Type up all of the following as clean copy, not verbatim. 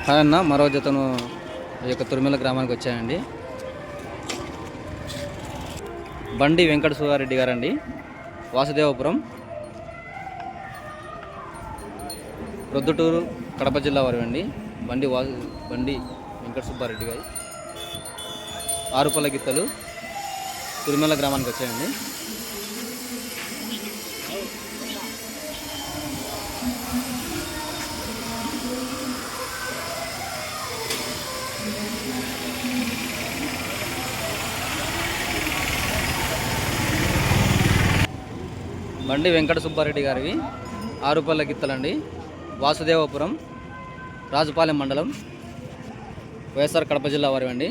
Hi అన్న, మరో జతను ఈ యొక్క తురిమెల గ్రామానికి వచ్చాయండి. బండి వెంకట సుబ్బారెడ్డి గారండి, వాసుదేవపురం, ప్రొద్దుటూరు, కడప జిల్లా వారు అండి. బండి వెంకట సుబ్బారెడ్డి గారి 6 పళ్ళ గిత్తలు తురిమెల గ్రామానికి వచ్చాయండి. బండి వెంకట సుబ్బారెడ్డి గారివి 6 పళ్ళ గిత్తలండి. వాసుదేవపురం, రాజుపాలెం మండలం, వైఎస్ఆర్ కడప జిల్లా వారి అండి.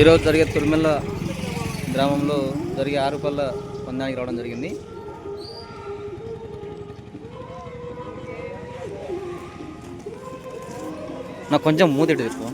ఈరోజు జరిగే తురిమెల గ్రామంలో జరిగే 6 పళ్ళ పందానికి రావడం జరిగింది. నాకు కొంచెం మూతిటి తిప్పు.